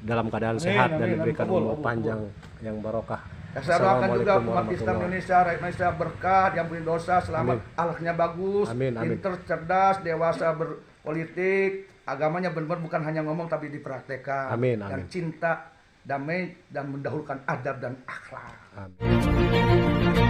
dalam keadaan Amin, sehat dan amin, diberikan kabul, umur kabul, panjang yang barokah. Ya, saya doakan juga Assalamualaikum umat Islam warahmatullahi. Indonesia, rakyat Indonesia berkah, yang punya dosa selamat, Amin. akhlaknya bagus, Amin, amin. pinter, cerdas, dewasa berpolitik, agamanya benar bukan hanya ngomong tapi dipraktekkan. Amin, Dan amin. cinta, damai, dan mendahulukan adab dan akhlak. Amin.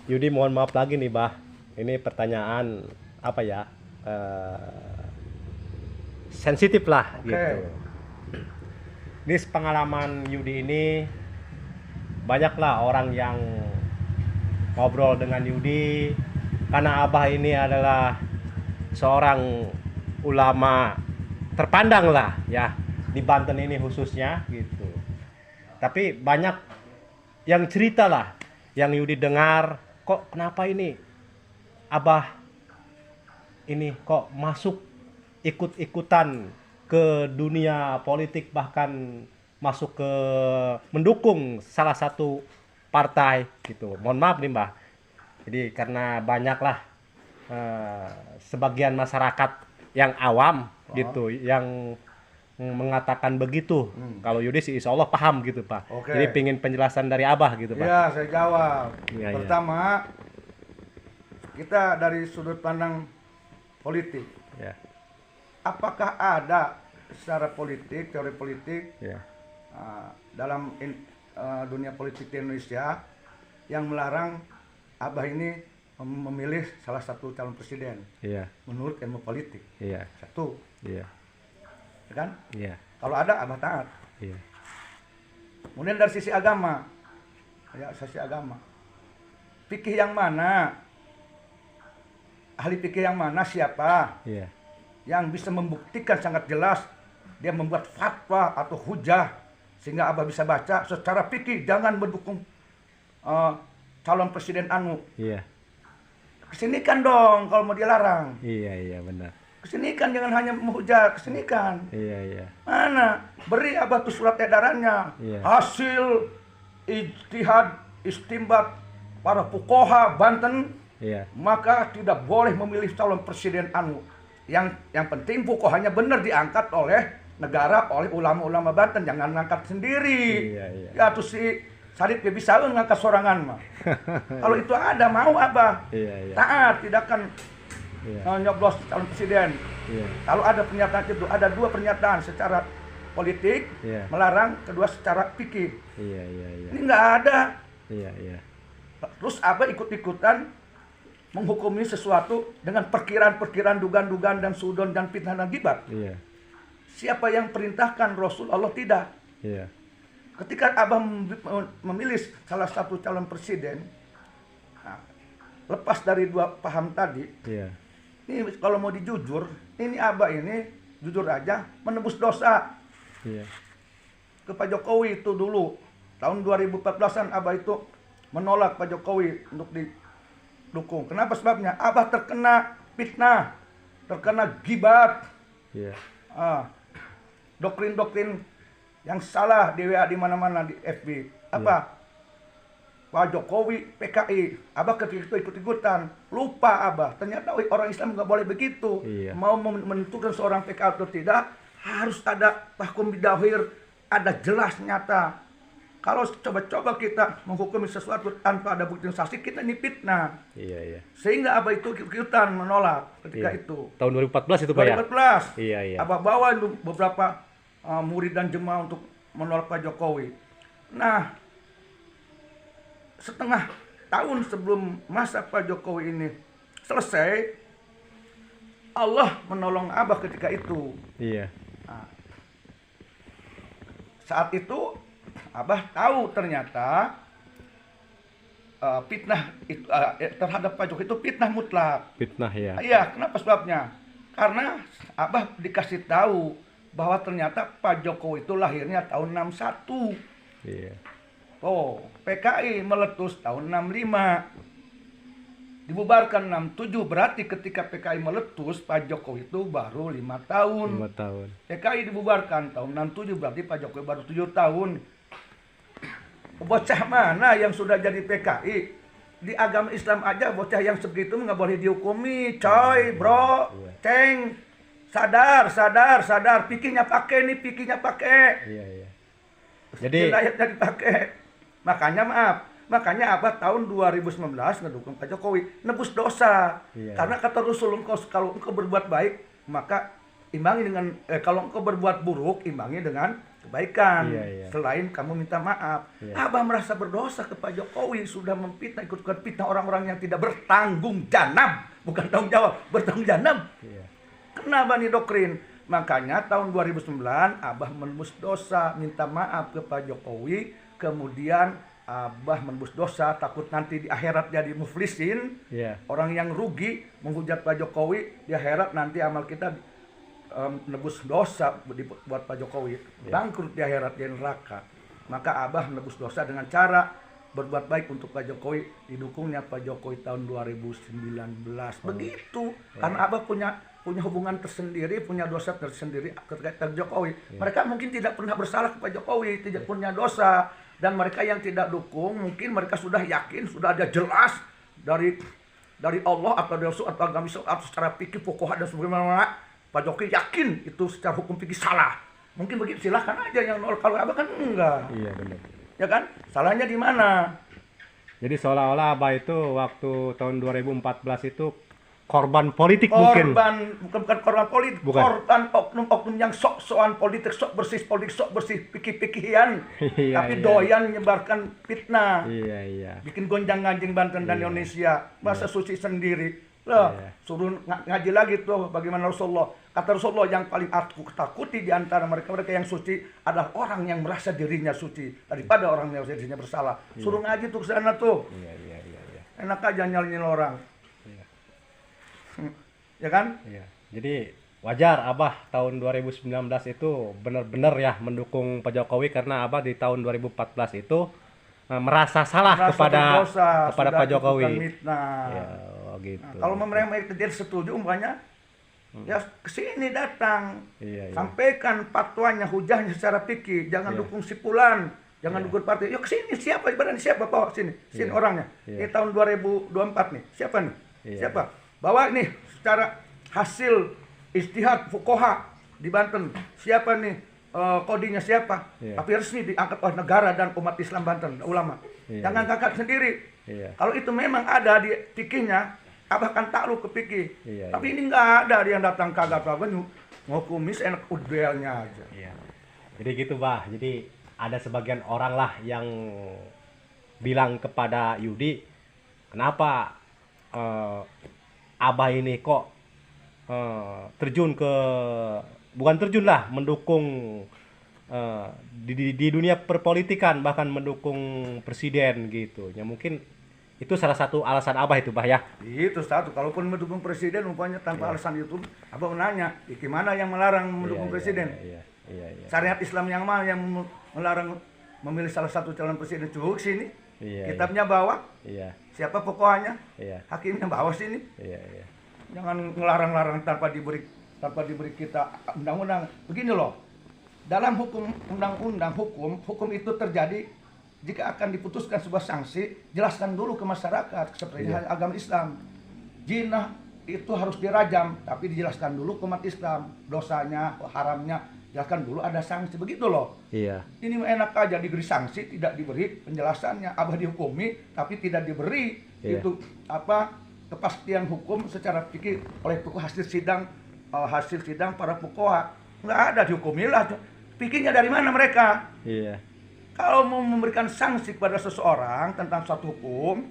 Yudi, mohon maaf lagi nih, Bah. Ini pertanyaan apa ya? Sensitif lah Oke. gitu. Ini pengalaman Yudi ini banyaklah orang yang ngobrol dengan Yudi karena Abah ini adalah seorang ulama terpandang lah ya di Banten ini khususnya gitu. Tapi banyak yang cerita lah yang Yudi dengar, kok kenapa ini Abah ini kok masuk ikut-ikutan ke dunia politik, bahkan masuk ke mendukung salah satu partai gitu. Mohon maaf nih Mbah. Jadi karena banyaklah sebagian masyarakat yang awam gitu yang mengatakan begitu. Kalau Yudi sih insya Allah paham gitu Pak. Oke. Jadi pingin penjelasan dari Abah gitu Pak. Ya, saya jawab. Iya, iya. Pertama, kita dari sudut pandang politik. Ya, Apakah ada secara politik, teori politik ya, dalam dunia politik di Indonesia yang melarang Abah ini memilih salah satu calon presiden iya, menurut ilmu politik? iya, Satu, iya, ya kan? iya, Kalau ada, Abah taat. iya, Kemudian dari sisi agama, ya sisi agama, fikih yang mana, ahli fikih yang mana, siapa iya, yang bisa membuktikan sangat jelas dia membuat fatwa atau hujah sehingga Abah bisa baca secara fikih, jangan mendukung calon presiden anu. iya, Kesinikan dong kalau mau dilarang. iya, iya, benar. Kesinikan, jangan hanya menghujat, kesinikan. Iya, iya, Mana? Beri Abah tuh surat edarannya. Iya. Hasil ijtihad istimbat para fuqaha Banten, iya, maka tidak boleh memilih calon presiden anu. Yang penting fuqahanya benar diangkat oleh negara, oleh ulama-ulama Banten, jangan ngangkat sendiri. Iya, iya. Ya tuh si Sadip ya bisa ngangkat sorangan mah. Kalau itu ada mau Abah. Iya, iya, Taat, tidak akan iya, nyoblos calon presiden. iya, Kalau ada pernyataan itu, ada dua pernyataan secara politik Iya. melarang, kedua secara fikih. iya, iya, iya, Ini nggak ada. iya, iya, Terus Abah ikut-ikutan menghukumi sesuatu dengan perkiraan-perkiraan, dugaan-dugaan dan sudon dan fitnah dan gibah. iya, Siapa yang perintahkan? Rasul Allah tidak. iya, Ketika Abah memilih salah satu calon presiden, nah, lepas dari dua paham tadi, iya, ini kalau mau dijujur, ini Abah ini jujur aja menebus dosa iya, ke Pak Jokowi itu dulu. Tahun 2014-an Abah itu menolak Pak Jokowi untuk didukung. Kenapa sebabnya? Abah terkena fitnah, terkena gibat, iya, doktrin-doktrin yang salah di WA di mana-mana di FB. Apa? Pak Jokowi PKI. Abah ketika itu ikut-ikutan. Lupa Abah. Ternyata orang Islam nggak boleh begitu. Iya. Mau menentukan seorang PKI atau tidak, harus ada tahkum bidahir, ada jelas nyata. Kalau coba-coba kita menghukumi sesuatu tanpa ada bukti saksi, kita ini fitnah. iya, iya. Sehingga Abah itu ikut-ikutan menolak ketika Iya. itu. Tahun 2014 itu Pak ya? 2014. Iya, iya. Abah bawa itu beberapa murid dan jemaah untuk menolak Pak Jokowi. Nah, setengah tahun sebelum masa Pak Jokowi ini selesai, Allah menolong Abah ketika itu. Iya, Nah, saat itu Abah tahu ternyata fitnah itu, terhadap Pak Jokowi itu fitnah mutlak. fitnah ya. Iya, kenapa sebabnya? Karena Abah dikasih tahu bahwa ternyata Pak Jokowi itu lahirnya tahun 61. Iya, Oh, PKI meletus tahun 65. dibubarkan 67, berarti ketika PKI meletus Pak Jokowi itu baru 5 tahun. 5 tahun. PKI dibubarkan tahun 67, berarti Pak Jokowi baru 7 tahun. Bocah mana yang sudah jadi PKI? Di agama Islam aja bocah yang segitu nggak boleh dihukumi, coy, bro, ceng. Sadar, pikirnya pakai nih, Iya. Jadi ayatnya dipakai. Makanya Abah tahun 2019 ngedukung Pak Jokowi, nebus dosa. Iya. Karena kata Rasul, kalau engkau berbuat baik, maka imbangi dengan kalau engkau berbuat buruk, imbangi dengan kebaikan. Iya. Selain kamu minta maaf. Iya. Abah merasa berdosa ke Pak Jokowi, sudah ikut fitnah orang-orang yang tidak bertanggung jawab, bukan tanggung jawab, bertanggung jawab. Iya. Kena Bani Doktrin. Makanya tahun 2009 Abah menebus dosa, minta maaf ke Pak Jokowi, kemudian Abah menebus dosa, takut nanti di akhirat jadi muflisin. Iya. Orang yang rugi menghujat Pak Jokowi di akhirat, nanti amal kita menebus dosa buat Pak Jokowi, bangkrut di akhirat di neraka. Maka Abah menebus dosa dengan cara berbuat baik untuk Pak Jokowi, didukungnya Pak Jokowi tahun 2019. Begitu. Karena Abah punya hubungan tersendiri, punya dosa tersendiri terkait Pak Jokowi. Mereka mungkin tidak pernah bersalah ke Pak Jokowi, tidak punya dosa. Dan mereka yang tidak dukung, mungkin mereka sudah yakin, sudah ada jelas dari Allah atau dari Rasul atau agama Islam atau secara fikih fuqaha dan sebagainya. Pak Jokowi yakin itu secara hukum fikih salah. Mungkin begitu, silahkan aja yang nol. Kalau Abah kan enggak. Iya benar. Ya kan? Salahnya di mana? Jadi seolah-olah Abah itu waktu tahun 2014 itu korban politik mungkin. Bukan korban politik, Bukan. korban oknum-oknum yang sok-sokan politik, sok bersih politik, sok bersih pikir-pikiran, Iya, tapi iya. doyan menyebarkan fitnah, Iya. bikin gonjang-ganjing Banten dan Iya. Indonesia, bahasa suci sendiri. Loh, Iya. suruh ngaji lagi tuh bagaimana Rasulullah. Kata Rasulullah, yang paling aku takuti di antara mereka yang suci adalah orang yang merasa dirinya suci daripada orang yang merasa dirinya bersalah. Suruh ngaji tuh ke sana tuh. Iya. Enak aja nyalin orang. Iya. Ya kan? Iya. Jadi wajar Abah tahun 2019 itu benar-benar ya mendukung Pak Jokowi, karena Abah di tahun 2014 itu merasa salah Merasa kepada berdosa, sudah Pak Jokowi. bukan mitnah. Ya, gitu. Nah, kalau mereka tidak setuju umpamanya, ya kesini datang, Iya. sampaikan fatwanya, hujahnya secara fikih, jangan Iya. dukung sipulan, jangan Iya. dukung partai. Yuk kesini, siapa ibaratnya, siapa bawa sini Iya. orangnya. Iya. Ini tahun 2024 nih, siapa nih? Iya. Siapa? Bawa nih secara hasil ijtihad fuqaha di Banten, siapa nih? Kodinya siapa? Iya. Tapi resmi diangkat oleh negara dan umat Islam Banten, ulama. Iya. Jangan kakak sendiri. Iya. Kalau itu memang ada di fikihnya, Abah kan takluk ke fikih. Iya, Tapi ini nggak ada dia yang datang kagak apa ngukumis enak udbelnya aja. Iya. Jadi gitu, Bah. Jadi ada sebagian orang lah yang bilang kepada Yudi, kenapa Abah ini kok terjun ke, bukan terjun lah, mendukung di dunia perpolitikan, bahkan mendukung presiden gitu. Ya mungkin itu salah satu alasan Abah itu, Bah, ya. Itu satu, kalaupun mendukung presiden umpamanya tanpa alasan itu, Abah menanya, gimana yang melarang mendukung presiden? Iya. Syariat Islam yang mana yang melarang memilih salah satu calon presiden? Coba sini. Iya. Kitabnya bawa. Iya. Siapa pokoknya? Iya. Hakimnya bawa sini. Iya. Jangan ngelarang-larang tanpa diberi kita undang-undang. Begini loh, dalam hukum undang-undang hukum itu terjadi jika akan diputuskan sebuah sanksi, jelaskan dulu ke masyarakat seperti agama Islam. Zina itu harus dirajam, tapi dijelaskan dulu ke umat Islam dosanya, haramnya, jelaskan dulu ada sanksi, begitu loh. Iya. Ini enak aja diberi sanksi, tidak diberi penjelasannya. Abah dihukumi tapi tidak diberi itu kepastian hukum secara fikih oleh hasil sidang para fuqaha. Nggak ada, dihukumilah. Fikihnya dari mana mereka? Iya. Kalau mau memberikan sanksi kepada seseorang tentang suatu hukum,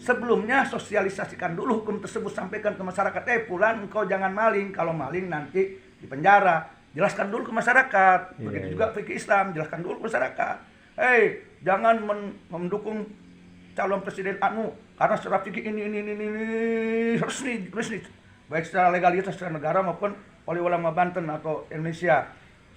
sebelumnya sosialisasikan dulu hukum tersebut, sampaikan ke masyarakat. Fulan, engkau jangan maling, kalau maling nanti dipenjara. Jelaskan dulu ke masyarakat. Begitu juga fikih Islam, jelaskan dulu ke masyarakat. Jangan mendukung calon presiden anu karena secara fikih ini resmi. Baik secara legalitas secara negara maupun oleh ulama Banten atau Indonesia.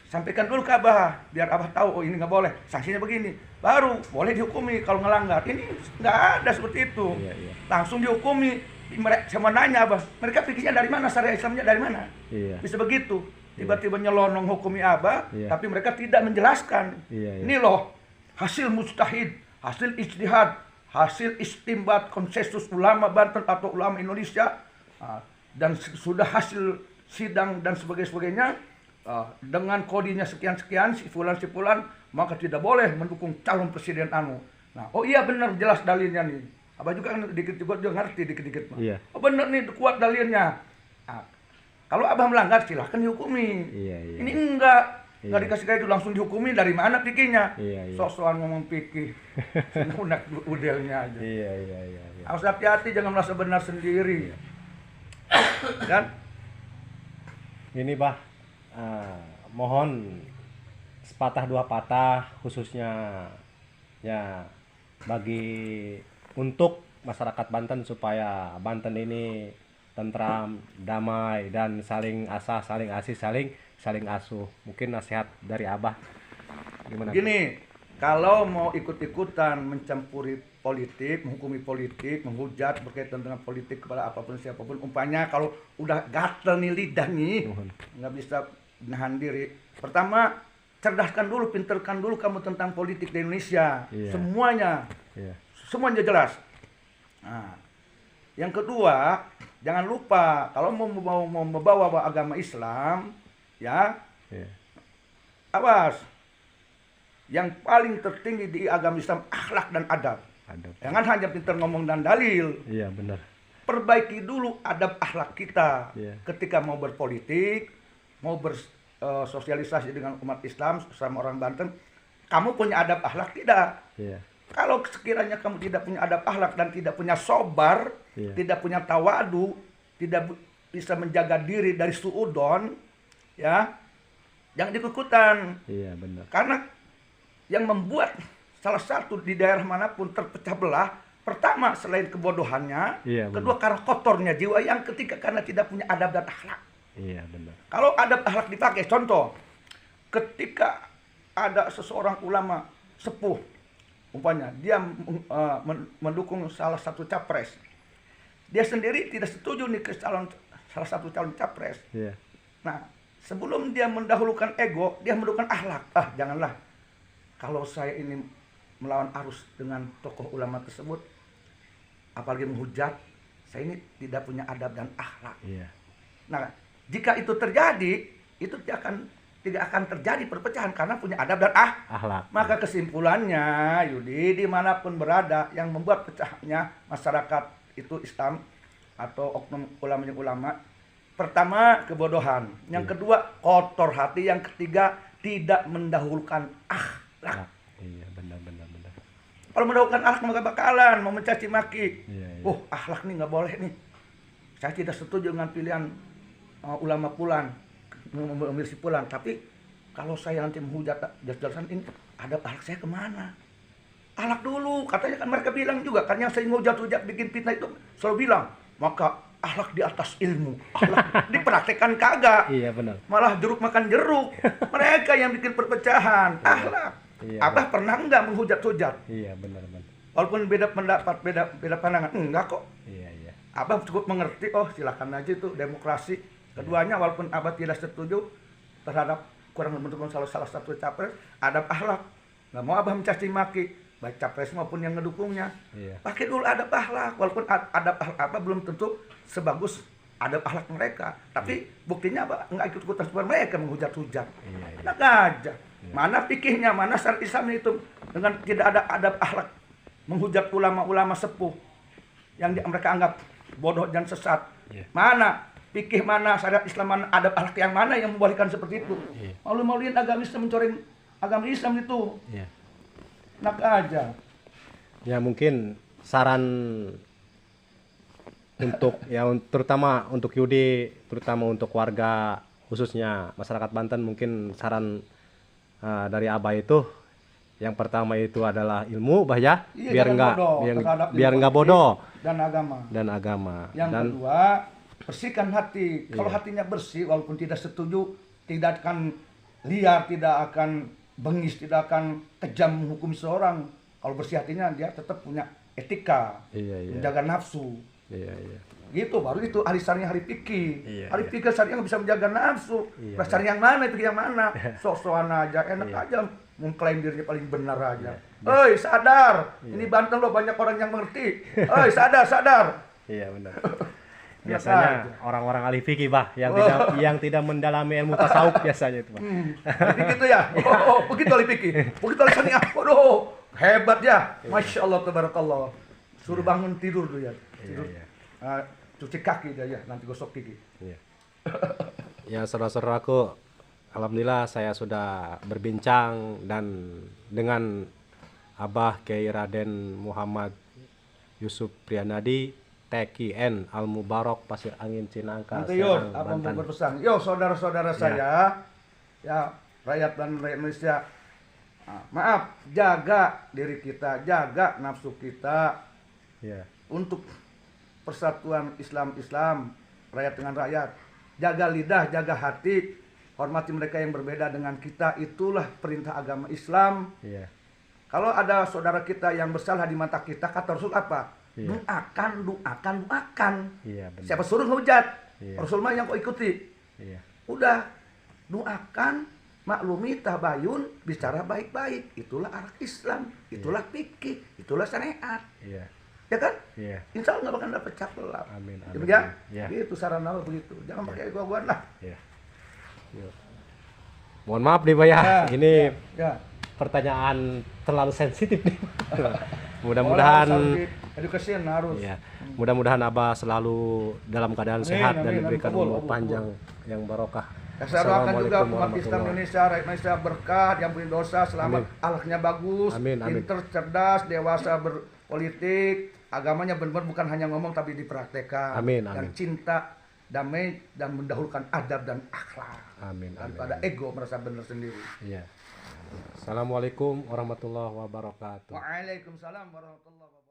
Sampaikan dulu ke Abah, biar Abah tahu, oh ini nggak boleh, sanksinya begini. Baru boleh dihukumi kalau ngelanggar. Ini nggak ada seperti itu. Iya. Langsung dihukumi. Mereka sama nanya Abah, mereka pikirnya dari mana, syariat Islamnya dari mana? Iya. Bisa begitu. Tiba-tiba nyelonong hukumi Abah, Iya. tapi mereka tidak menjelaskan. Iya, iya. Ini loh hasil mujtahid, hasil ijtihad, hasil istimbat konsensus ulama Banten atau ulama Indonesia, dan sudah hasil sidang dan sebagainya, dengan kodinya sekian-sekian, sifulan, maka tidak boleh mendukung calon presiden anu. Nah, oh iya benar, jelas dalilnya nih. Abah juga kan dikit juga ngerti dikit-dikit. Iya. Oh benar nih, kuat dalilnya. Nah, kalau Abah melanggar silahkan dihukumi. Iya, iya. Ini enggak Iya. dikasih kayak itu langsung dihukumi, dari mana pikirnya? Iya, iya. Sok-sokan ngomong pikir. Unek udelnya aja. Iya, iya, iya, iya. Harus hati-hati, jangan merasa benar sendiri. Dan Ini bah, mohon sepatah dua patah khususnya ya bagi untuk masyarakat Banten supaya Banten ini tentram, damai dan saling asah, saling asih, saling asuh. Mungkin nasihat dari Abah gimana? gini, kalau mau ikut-ikutan mencampuri politik, menghukumi politik, menghujat berkaitan dengan politik kepada apapun siapapun, umpamanya kalau udah gatel nih lidah nih, nggak bisa menahan diri. Pertama, cerdaskan dulu, pinterkan dulu kamu tentang politik di Indonesia. Iya. Iya. Semuanya jelas. Nah, yang kedua, jangan lupa kalau mau membawa agama Islam, ya, Iya. awas. Yang paling tertinggi di agama Islam akhlak dan adab. Adab. Jangan hanya pintar ngomong dan dalil. Iya benar. Perbaiki dulu adab akhlak kita. Iya. Ketika mau berpolitik, mau bersosialisasi dengan umat Islam sama orang Banten, kamu punya adab akhlak tidak? Iya. Kalau sekiranya kamu tidak punya adab akhlak dan tidak punya sobar, Iya. tidak punya tawadu, tidak bisa menjaga diri dari suudon, ya, jangan ikut-ikutan. Iya benar. Karena yang membuat salah satu di daerah manapun terpecah belah, pertama selain kebodohannya, Iya, kedua karena kotornya jiwa, yang ketiga karena tidak punya adab dan akhlak. Iya benar. Kalau adab akhlak dipakai, contoh, ketika ada seseorang ulama sepuh, umpamanya dia mendukung salah satu capres, dia sendiri tidak setuju nih ke salah satu calon capres. Iya. Nah, sebelum dia mendahulukan ego, dia mendahulukan akhlak. Janganlah. Kalau saya ini melawan arus dengan tokoh ulama tersebut, apalagi menghujat, saya ini tidak punya adab dan akhlak. Iya. Nah, jika itu terjadi, itu tidak akan terjadi perpecahan karena punya adab dan Akhlak. Maka kesimpulannya, Yudi, dimanapun berada, yang membuat pecahnya masyarakat itu Islam atau oknum ulama, pertama kebodohan, yang kedua kotor hati, yang ketiga tidak mendahulukan akhlak. Iya benar. Kalau mendahulukan akhlak maka bakalan mau mencaci maki. Iya. Akhlak nih nggak boleh nih. Saya tidak setuju dengan pilihan ulama Pulan, mengambil si Pulan. Tapi kalau saya nanti menghujat jelas-jelasan ini, adab akhlak saya kemana? Akhlak dulu, katanya kan mereka bilang juga, kan yang saya hujat bikin fitnah itu selalu bilang, maka akhlak di atas ilmu, akhlak dipraktekkan kagak. Iya benar. Malah jeruk makan jeruk. Mereka yang bikin perpecahan. Akhlak. Iya, Abah pernah enggak menghujat-hujat? Iya benar. Walaupun beda pendapat, beda pandangan. Enggak kok. Iya. Abah cukup mengerti, silakan aja itu demokrasi. Keduanya walaupun Abah tidak setuju terhadap kurang mendukung salah satu capres, adab akhlak. Enggak mau Abah mencaci maki baik capres maupun yang ngedukungnya. Iya. Pakai dulu adab akhlak, walaupun adab akhlak Abah belum tentu sebagus adab akhlak mereka. Tapi buktinya Abah enggak ikut-ikutan seperti mereka menghujat-hujat. Iya. Enak aja. Mana fikihnya, mana syariat Islam itu dengan tidak ada adab akhlak, menghujat ulama-ulama sepuh yang mereka anggap bodoh dan sesat. Iya. Mana fikih, mana syariat Islam, mana adab akhlak yang mana yang membolehkan seperti itu? Iya. Malu-maluin agama Islam, mencoreng agama Islam itu. Iya. Enak aja. Ya mungkin saran untuk terutama untuk Yudi, terutama untuk warga khususnya masyarakat Banten, mungkin saran dari Abah itu yang pertama itu adalah ilmu, Bah ya, Iya, biar jangan enggak bodoh terhadap biar ilmu enggak bodoh dan agama. Yang dan kedua, bersihkan hati. Kalau Iya. hatinya bersih, walaupun tidak setuju, tidak akan liar, tidak akan bengis, tidak akan kejam menghukumi seorang. Kalau bersih hatinya, dia tetap punya etika, iya menjaga nafsu. iya Gitu, baru itu hari syariah hari fikih. Iya, Hari iya. fikih syariah bisa menjaga nafsu. Iya, Nah, cari yang mana, fikih yang mana? Sok-sokan aja, enak Iya. aja mengklaim dirinya paling benar aja. Iya. Oi, sadar. Iya. Ini Banten loh, banyak orang yang mengerti. Oi, sadar, sadar. Iya benar. Enak Biasanya aja. orang-orang ahli fikih bah Oh. yang tidak mendalami ilmu tasawuf biasanya itu bah. Ahli fikih itu ya? Oh, begitu ahli fikih. Begitu ahli syariah. Waduh, hebat ya. Masya Allah, tabarakallah. Suruh bangun tidur tuh ya. Tidur. Iya. Ah, cuci kaki dia ya, nanti gosok gigi. Iya. Ya saudara-saudaraku, alhamdulillah saya sudah berbincang dan dengan Abah Kiai Raden Muhammad Yusuf Priyanadi TKN Al Mubarok Pasir Angin Cinangka Nanti yuk, Serang apa mau Banten. berpesan? Yo, saudara-saudara saya, ya rakyat dan rakyat Indonesia, maaf, jaga diri kita, jaga nafsu kita Iya. untuk persatuan Islam, rakyat dengan rakyat. Jaga lidah, jaga hati, hormati mereka yang berbeda dengan kita. Itulah perintah agama Islam. Iya. Kalau ada saudara kita yang bersalah di mata kita, kata Rasul apa? Iya. Doakan. Iya benar. Siapa suruh ngehujat? Iya. Rasul mah yang kau ikuti. Iya. Udah, doakan, maklumi, tabayun, bicara baik-baik. Itulah arah Islam, itulah fikih, itulah syariat. Iya. Ya kan? Iya. Insya Allah nggak bakal dapet caplak. Amin, Gitu amin, ya? amin. Ya. Itu saran Allah begitu. Jangan pakai gua lah. Iya. Yuk. Mohon maaf nih Pak ya. Ini Ya. pertanyaan terlalu sensitif nih. Mudah-mudahan Mudah-mudahan edukasi harus. ya, mudah-mudahan Abah selalu dalam keadaan Amin, sehat dan amin, diberikan amin. umur Kabul, panjang yang barokah. Ya, saya doakan juga Assalamualaikum umat Islam warahmatullahi. Indonesia, rakyat Indonesia berkah, yang punya dosa, selamat, Amin. akhlaknya bagus, Amin, amin. pinter, cerdas, dewasa berpolitik, agamanya benar bukan hanya ngomong tapi dipraktekkan. Amin, Dan amin. cinta, damai, dan mendahulukan adab dan akhlak. Amin, amin, Daripada amin. ego merasa benar sendiri. Iya. Assalamualaikum warahmatullahi wabarakatuh. Waalaikumsalam warahmatullahi wabarakatuh.